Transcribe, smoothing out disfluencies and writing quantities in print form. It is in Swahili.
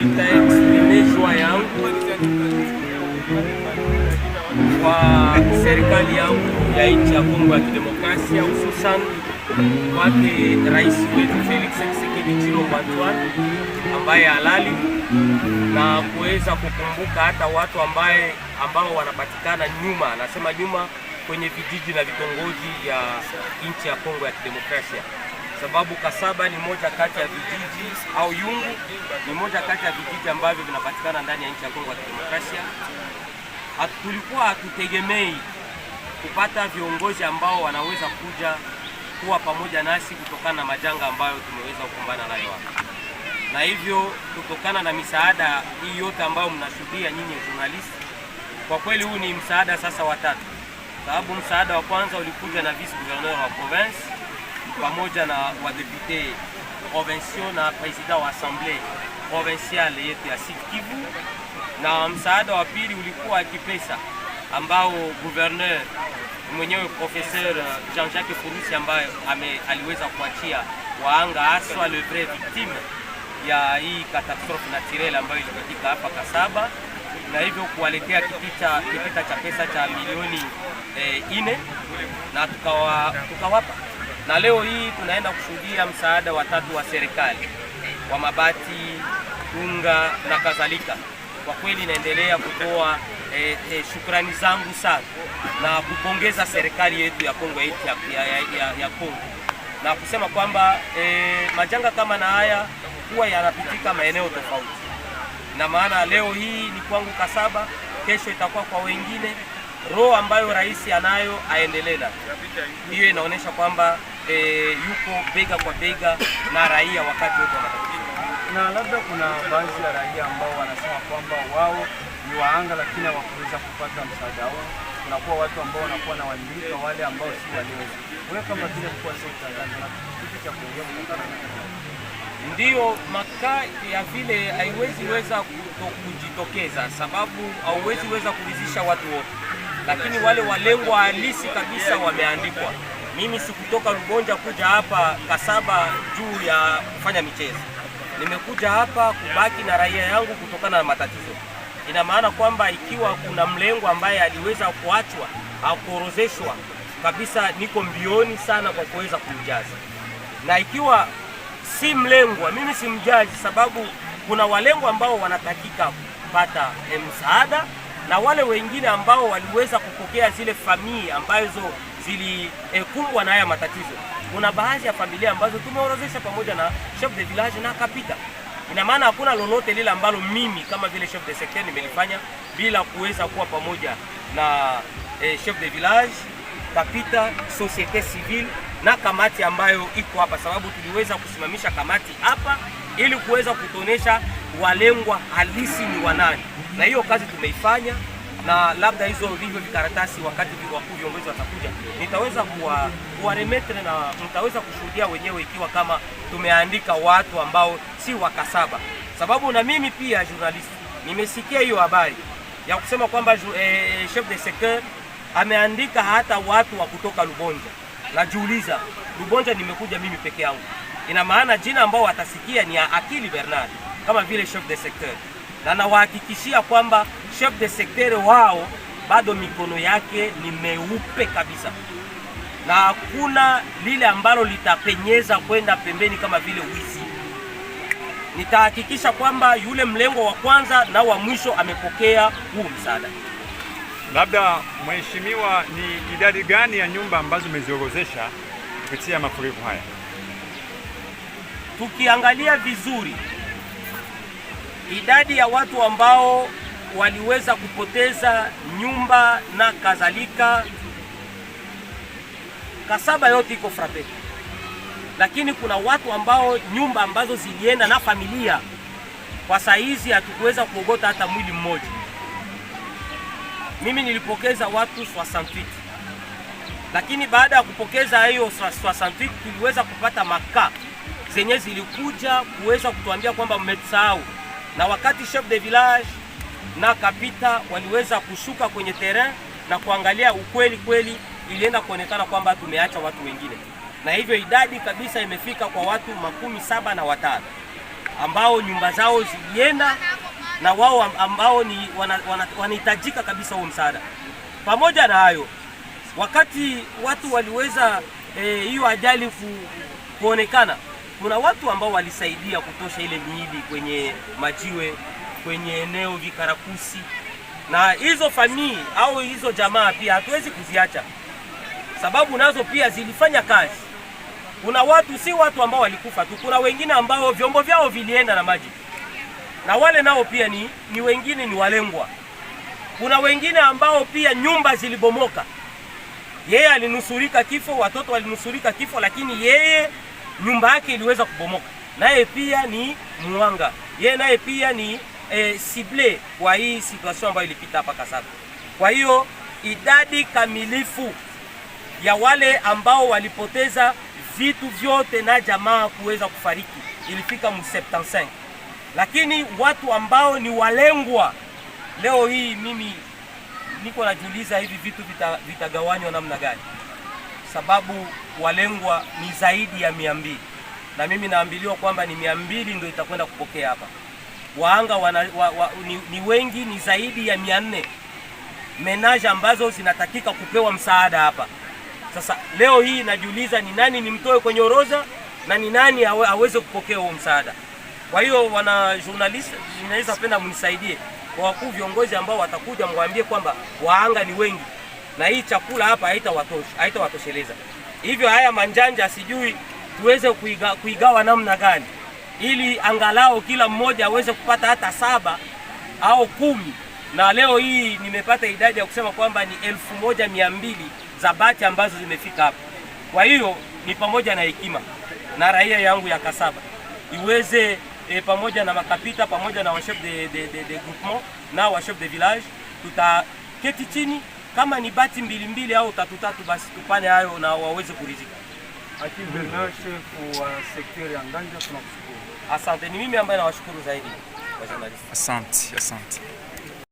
Nitaexprime joie yangu kwa serikali yangu ya nchi ya Kongo ya Kidemokrasia, hususan kwake rais wetu Felix Tshisekedi Tshilombo Antoine ambaye halali, na kuweza kukumbuka hata watu ambao wanapatikana nyuma, nasema nyuma, kwenye vijiji na vitongoji vya nchi ya Kongo ya Kidemokrasia, sababu Kasaba ni moja kati ya vijiji au Yungu ni moja kati ya vijiji ambavyo vinapatikana ndani ya nchi ya Kongo ya Kidemokrasia. Tulikuwa hatutegemei kupata viongozi ambao wanaweza kuja kuwa pamoja nasi kutokana na majanga ambayo tumeweza kukumbana nayo hapa, na hivyo kutokana na misaada hii yote ambayo mnashuhudia nyinyi journalist, kwa kweli huu ni msaada sasa wa tatu, sababu msaada wa kwanza ulikuja na vice gouverneur wa province pamoja na wadepute provinciaux na president wa assemblée provinciale yetu ya Sud Kivu, na msaada wa pili ulikuwa kipesa ambao gouverneur mwenyewe professeur Jean-Jacques Furusi ambaye aliweza kuachia waanga haswa le vrai victime ya hii catastrophe naturelle ambayo ilitokea hapa Kasaba, na hivyo kuwaletea kitita cha pesa cha milioni 4 na tukawapa. Na leo hii tunaenda kushuhudia msaada wa tatu wa serikali wa mabati, unga na kadhalika. Kwa kweli naendelea kutoa shukrani zangu sana na kupongeza serikali yetu ya Kongo ya Kongo, na kusema kwamba majanga kama na haya huwa yanapitika maeneo tofauti, na maana leo hii ni kwangu Kasaba, kesho itakuwa kwa wengine. Roho ambayo rais anayo aendelela, hiyo inaonyesha kwamba yuko bega kwa bega na raia wakati wote wanatatizo. Na labda kuna baadhi ya raia ambao wanasema kwamba wao ni waanga lakini hawakuweza kupata msaada huu. Kunakuwa watu ambao wanakuwa na walilika wale ambao si walezi. Wewe kama vile mkuu wa sekta na kitu cha kuongea kutokana na ndiyo makaa ya vile haiwezi weza kujitokeza, sababu hauwezi weza kuridhisha watu wote, lakini wale walengwa halisi kabisa wameandikwa. Mimi sikutoka Lubonja kuja hapa Kasaba juu ya kufanya michezo, nimekuja hapa kubaki na raia yangu kutokana na matatizo. Ina maana kwamba ikiwa kuna mlengo ambaye aliweza kuachwa au kuorozeshwa kabisa, niko mbioni sana kwa kuweza kumjaza, na ikiwa si mlengwa, mimi si mjaji, sababu kuna walengwa ambao wanatakika kupata msaada na wale wengine ambao waliweza kupokea zile familia ambazo zilikumbwa na haya matatizo. Kuna baadhi ya familia ambazo tumeorozesha pamoja na chef de village na kapita. Ina maana hakuna lolote lile ambalo mimi kama vile chef de secteur nimelifanya bila kuweza kuwa pamoja na chef de village, kapita, societe civile na kamati ambayo iko hapa, sababu tuliweza kusimamisha kamati hapa ili kuweza kutonesha walengwa halisi ni wanani, na hiyo kazi tumeifanya. Na labda hizo vivyo vikaratasi wakati wakuu viongozi watakuja, nitaweza kuwaremetre na mtaweza kushuhudia wenyewe ikiwa kama tumeandika watu ambao si wa Kasaba, sababu na mimi pia journalist nimesikia hiyo habari ya kusema kwamba chef de secteur ameandika hata watu wa kutoka Lubonja. Najiuliza, Lubonja nimekuja mimi peke yangu, ina maana jina ambao watasikia ni ya Akili Bernard kama vile chef de secteur, na nawahakikishia kwamba chef de secteur wao bado mikono yake ni meupe kabisa, na hakuna lile ambalo litapenyeza kwenda pembeni kama vile wizi. Nitahakikisha kwamba yule mlengo wa kwanza na wa mwisho amepokea huu msaada. Labda mheshimiwa, ni idadi gani ya nyumba ambazo umeziorozesha kupitia mafuriko haya? Tukiangalia vizuri idadi ya watu ambao waliweza kupoteza nyumba na kadhalika, Kasaba yote iko frappe, lakini kuna watu ambao nyumba ambazo zilienda na familia, kwa saizi hatukuweza kuogota hata mwili mmoja. Mimi nilipokeza watu 68, lakini baada ya kupokeza hiyo 68 tuliweza kupata makaa zenye zilikuja kuweza kutuambia kwamba mmesahau, na wakati chef de village na kapita waliweza kushuka kwenye terrain na kuangalia ukweli kweli, ilienda kuonekana kwamba tumeacha watu wengine, na hivyo idadi kabisa imefika kwa watu 75 ambao nyumba zao zilienda na wao ambao ni wanahitajika kabisa huo msaada. Pamoja na hayo, wakati watu waliweza hiyo ajali kuonekana, kuna watu ambao walisaidia kutosha ile miili kwenye majiwe, kwenye eneo Vikarakusi, na hizo familia au hizo jamaa pia hatuwezi kuziacha, sababu nazo pia zilifanya kazi. Kuna watu, si watu ambao walikufa tu, kuna wengine ambao vyombo vyao vilienda na maji, na wale nao pia ni wengine ni walengwa. Kuna wengine ambao pia nyumba zilibomoka, yeye alinusurika kifo, watoto walinusurika kifo, lakini yeye nyumba yake iliweza kubomoka, naye pia ni muanga, yeye naye pia ni sible kwa hii situation ambayo ilipita hapa Kasaba. Kwa hiyo idadi kamilifu ya wale ambao walipoteza vitu vyote na jamaa kuweza kufariki ilifika 75, lakini watu ambao ni walengwa, leo hii mimi niko najiuliza hivi vitu vitagawanywa namna gani, sababu walengwa ni zaidi ya 200, na mimi naambiliwa kwamba ni 200 ndio itakwenda kupokea hapa. Waanga ni wengi, ni zaidi ya 400 menage ambazo zinatakika kupewa msaada hapa. Sasa leo hii najiuliza ni nani nimtoe kwenye orodha na ni nani aweze kupokea huo msaada. Kwa hiyo wana journalist, ninaweza penda mnisaidie kwa wakuu viongozi ambao watakuja, mwambie kwamba waanga ni wengi na hii chakula hapa haitawatosheleza. Hivyo haya manjanja sijui tuweze kuigawa namna gani ili angalau kila mmoja aweze kupata hata 7 au 10. Na leo hii nimepata idadi ya kusema kwamba ni 1200 za bati ambazo zimefika hapa. Kwa hiyo ni pamoja na hekima na raia yangu ya Kasaba iweze pamoja na makapita, pamoja na wachef de groupement na wachef de village, tutaketi chini, kama ni bati 2 au 3 basi tupane hayo na waweze kuridhika. Hakim Bernard, chef wa sekta ya Nganja, tunakushukuru. Asante, ni mimi ambaye nawashukuru zaidi wa journalist. Asante.